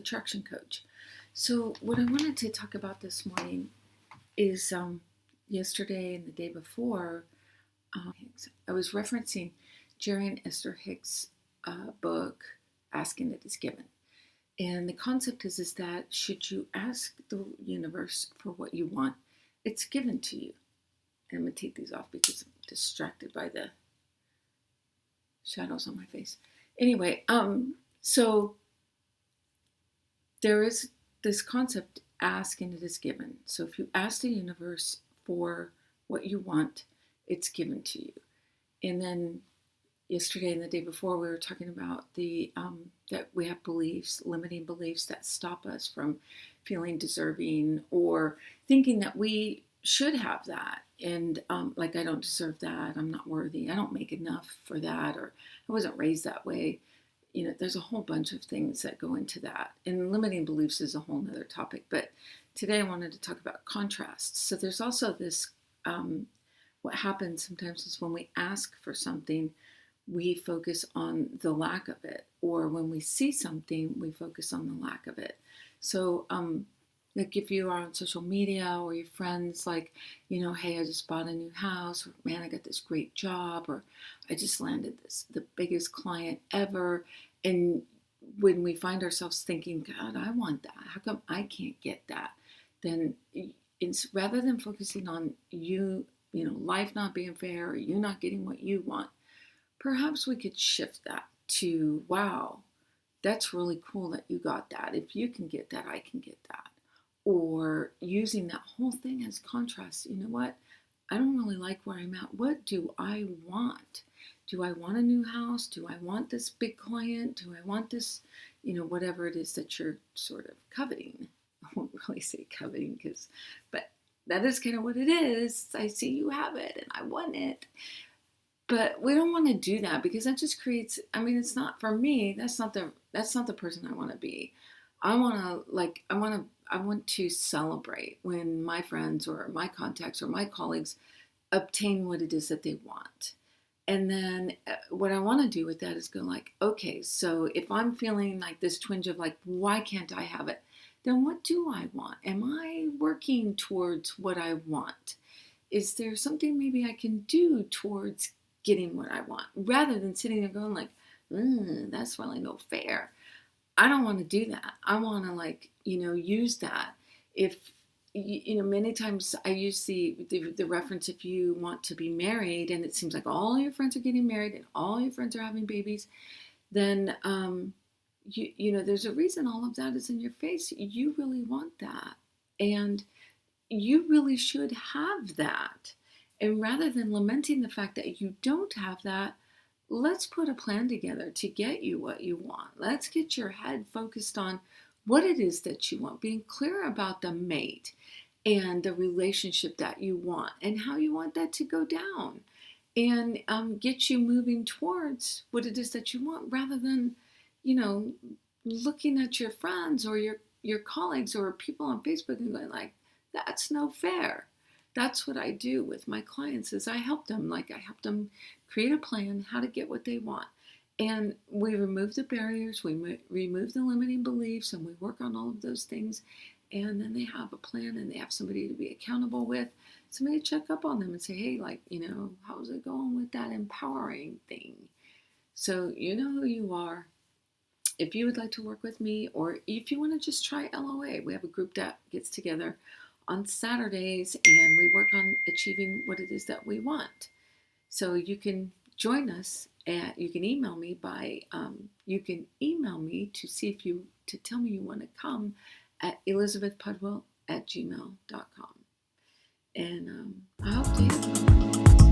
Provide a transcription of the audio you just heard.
attraction coach. So what I wanted to talk about this morning is yesterday and the day before, I was referencing Jerry and Esther Hicks' book, Asking It Is Given. And the concept is that should you ask the universe for what you want, it's given to you. And I'm going to take these off because I'm distracted by the shadows on my face. Anyway, so there is this concept, ask and it is given. So if you ask the universe for what you want, it's given to you. And then yesterday and the day before, we were talking about that we have beliefs, limiting beliefs that stop us from feeling deserving or thinking that we should have that. And like, I don't deserve that. I'm not worthy. I don't make enough for that. Or I wasn't raised that way. You know, there's a whole bunch of things that go into that. And limiting beliefs is a whole nother topic. But today I wanted to talk about contrasts. So there's also this, what happens sometimes is when we ask for something, we focus on the lack of it. Or when we see something, we focus on the lack of it. So like if you are on social media or your friends, like, you know, hey, I just bought a new house, or man, I got this great job, or I just landed the biggest client ever. And when we find ourselves thinking, God, I want that, how come I can't get that? Then it's rather than focusing on you know, life not being fair or you not getting what you want, perhaps we could shift that to, wow, that's really cool that you got that. If you can get that, I can get that. Or using that whole thing as contrast. You know what? I don't really like where I'm at. What do I want? Do I want a new house? Do I want this big client? Do I want this, you know, whatever it is that you're sort of coveting? I won't really say coveting but that is kind of what it is. I see you have it and I want it. But we don't want to do that because that just creates, I mean, it's not, for me, that's not the person I want to be. I want to celebrate when my friends or my contacts or my colleagues obtain what it is that they want. And then what I want to do with that is go like, okay, so if I'm feeling like this twinge of like, why can't I have it? Then what do I want? Am I working towards what I want? Is there something maybe I can do towards getting what I want? Rather than sitting there going like, that's really no fair. I don't want to do that. I want to, like, you know, use that. If, you know, many times I use the reference, if you want to be married and it seems like all your friends are getting married and all your friends are having babies, then, you know, there's a reason all of that is in your face. You really want that. And you really should have that. And rather than lamenting the fact that you don't have that, let's put a plan together to get you what you want. Let's get your head focused on what it is that you want, being clear about the mate and the relationship that you want and how you want that to go down, and get you moving towards what it is that you want, rather than, you know, looking at your friends or your colleagues or people on Facebook and going like, that's no fair. That's what I do with my clients is I help them create a plan how to get what they want. And we remove the barriers, we remove the limiting beliefs, and we work on all of those things. And then they have a plan and they have somebody to be accountable with, somebody to check up on them and say, hey, like, you know, how's it going with that empowering thing? So you know who you are. If you would like to work with me, or if you want to just try LOA, we have a group that gets together on Saturdays and we work on achieving what it is that we want. So you can join us you can email me to tell me you want to come at elizabethpudwill@gmail.com. And I hope to hear from you.